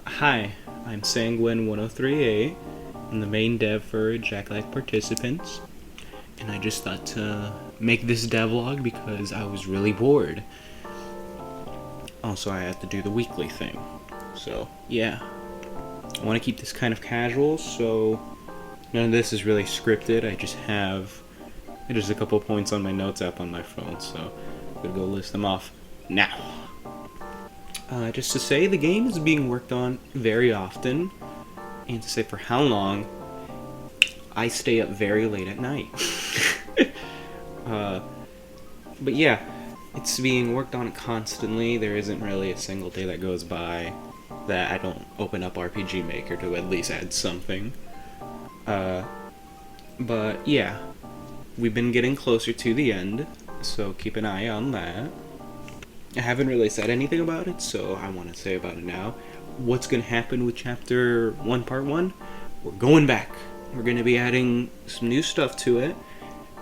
Hi, I'm Sanguine1038. I'm the main dev for Jackleg participants, and I just thought to make this devlog because I was really bored. Also, I had to do the weekly thing, so yeah. I want to keep this kind of casual, so none of this is really scripted. I just have a couple points on my notes app on my phone, so I'm gonna go list them off now. Just to say, the game is being worked on very often, and to say for how long, I stay up very late at night. But yeah, it's being worked on constantly. There isn't really a single day that goes by that I don't open up RPG Maker to at least add something. But yeah, we've been getting closer to the end, so keep an eye on that. I haven't really said anything about it, so I want to say about it now. What's going to happen with Chapter 1, Part 1? We're going back. We're going to be adding some new stuff to it,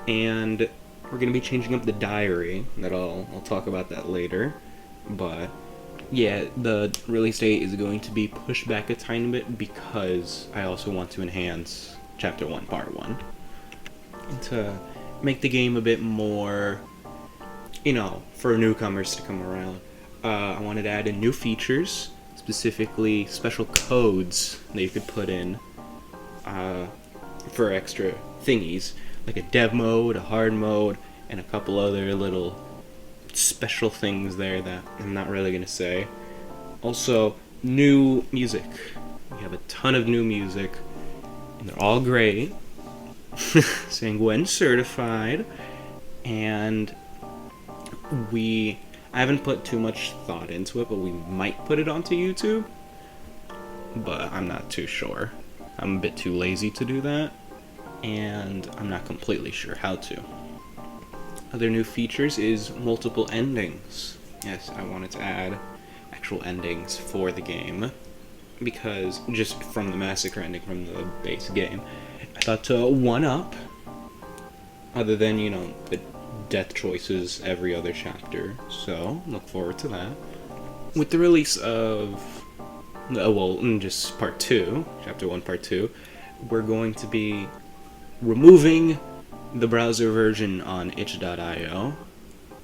and we're going to be changing up the diary. I'll talk about that later. But yeah, the release date is going to be pushed back a tiny bit because I also want to enhance Chapter 1, Part 1. And to make the game a bit more, for newcomers to come around. I wanted to add in new features, specifically special codes that you could put in for extra thingies, like a dev mode, a hard mode, and a couple other little special things there that I'm not really going to say. Also, new music. We have a ton of new music, and they're all great. Sanguine certified, and I haven't put too much thought into it, but we might put it onto YouTube, but I'm not too sure. I'm a bit too lazy to do that, and I'm not completely sure how to. Other new features is multiple endings. Yes, I wanted to add actual endings for the game, because just from the massacre ending from the base game, I thought to one-up, other than, the death choices every other chapter, so look forward to that. With the release of, just Part 2, Chapter 1, Part 2, we're going to be removing the browser version on itch.io,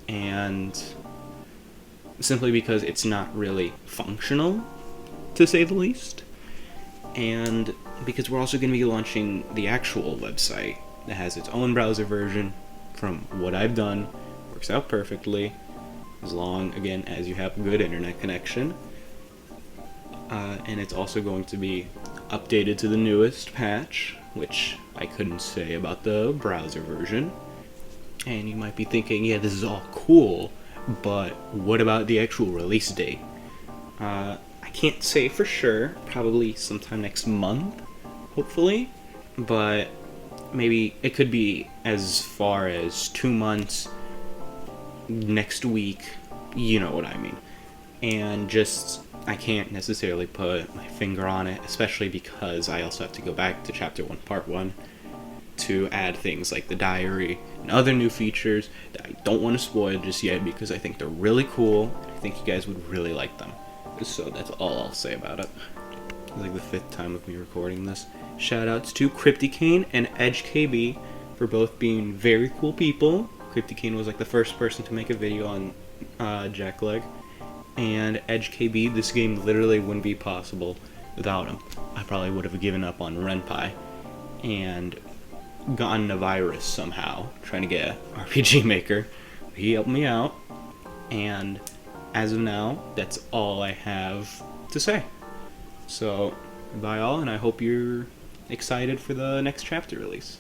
and simply because it's not really functional, to say the least, and because we're also going to be launching the actual website that has its own browser version. From what I've done, works out perfectly, as long, again, as you have a good internet connection. And it's also going to be updated to the newest patch, which I couldn't say about the browser version. And you might be thinking, yeah, this is all cool, but what about the actual release date? I can't say for sure, probably sometime next month, hopefully, but maybe it could be as far as 2 months, next week, you know what I mean. And just, I can't necessarily put my finger on it, especially because I also have to go back to Chapter 1, Part 1 to add things like the diary and other new features that I don't want to spoil just yet because I think they're really cool, and I think you guys would really like them. So that's all I'll say about it. It's like the 5th time of me recording this. Shoutouts to Crypticane and EdgeKB for both being very cool people. Crypticane was like the first person to make a video on Jackleg, and EdgeKB, this game literally wouldn't be possible without him. I probably would have given up on Renpai and gotten a virus somehow trying to get an RPG Maker. He helped me out, and as of now, that's all I have to say. So, bye all, and I hope you're excited for the next chapter release.